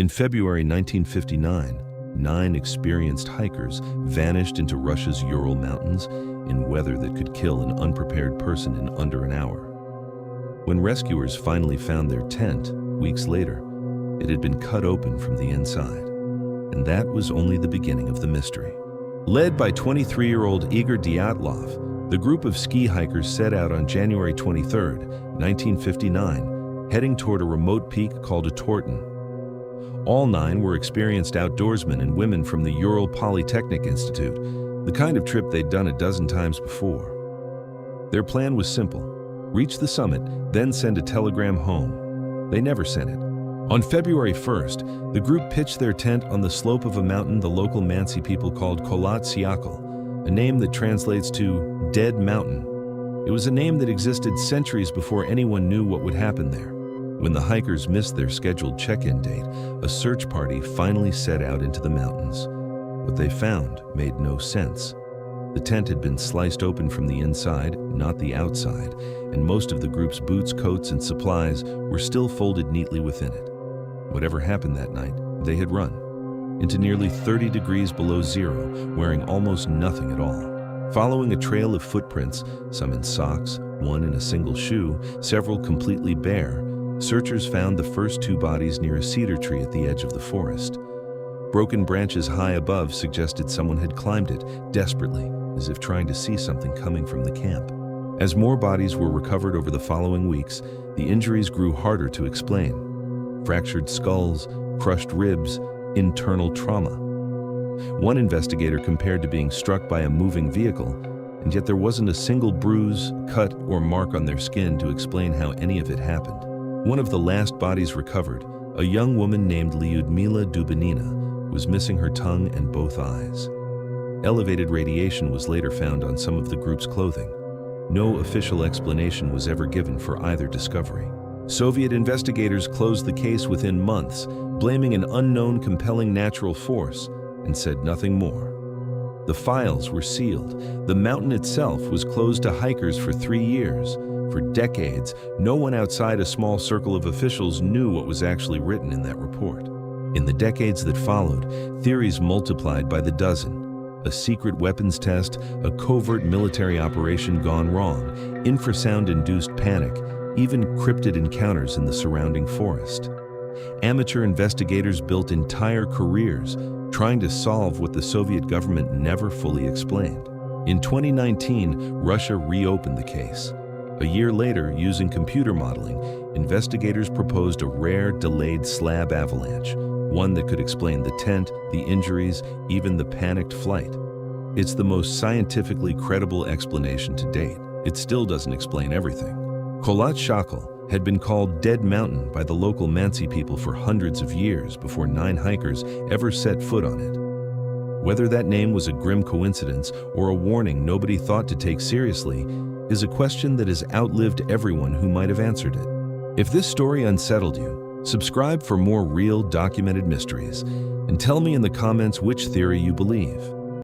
In February 1959, 9 experienced hikers vanished into Russia's Ural Mountains in weather that could kill an unprepared person in under an hour. When rescuers finally found their tent, weeks later, it had been cut open from the inside. And that was only the beginning of the mystery. Led by 23-year-old Igor Dyatlov, the group of ski hikers set out on January 23, 1959, heading toward a remote peak called a Torton. All 9 were experienced outdoorsmen and women from the Ural Polytechnic Institute, the kind of trip they'd done a dozen times before. Their plan was simple: reach the summit, then send a telegram home. They never sent it. On February 1st, the group pitched their tent on the slope of a mountain the local Mansi people called Kholat Syakhl, a name that translates to Dead Mountain. It was a name that existed centuries before anyone knew what would happen there. When the hikers missed their scheduled check-in date, a search party finally set out into the mountains. What they found made no sense. The tent had been sliced open from the inside, not the outside, and most of the group's boots, coats, and supplies were still folded neatly within it. Whatever happened that night, they had run into nearly 30 degrees below zero, wearing almost nothing at all. Following a trail of footprints, some in socks, one in a single shoe, several completely bare, searchers found the first 2 bodies near a cedar tree at the edge of the forest. Broken branches high above suggested someone had climbed it desperately, as if trying to see something coming from the camp. As more bodies were recovered over the following weeks, the injuries grew harder to explain. Fractured skulls, crushed ribs, internal trauma. One investigator compared to being struck by a moving vehicle, and yet there wasn't a single bruise, cut, or mark on their skin to explain how any of it happened. One of the last bodies recovered, a young woman named Lyudmila Dubinina, was missing her tongue and both eyes. Elevated radiation was later found on some of the group's clothing. No official explanation was ever given for either discovery. Soviet investigators closed the case within months, blaming an unknown compelling natural force, and said nothing more. The files were sealed. The mountain itself was closed to hikers for 3 years. For decades, no one outside a small circle of officials knew what was actually written in that report. In the decades that followed, theories multiplied by the dozen. A secret weapons test, a covert military operation gone wrong, infrasound-induced panic, even cryptid encounters in the surrounding forest. Amateur investigators built entire careers trying to solve what the Soviet government never fully explained. In 2019, Russia reopened the case. A year later, using computer modeling, investigators proposed a rare, delayed slab avalanche, one that could explain the tent, the injuries, even the panicked flight. It's the most scientifically credible explanation to date. It still doesn't explain everything. Kholat Syakhl had been called Dead Mountain by the local Mansi people for hundreds of years before 9 hikers ever set foot on it. Whether that name was a grim coincidence or a warning nobody thought to take seriously is a question that has outlived everyone who might have answered it. If this story unsettled you, subscribe for more real documented mysteries and tell me in the comments which theory you believe.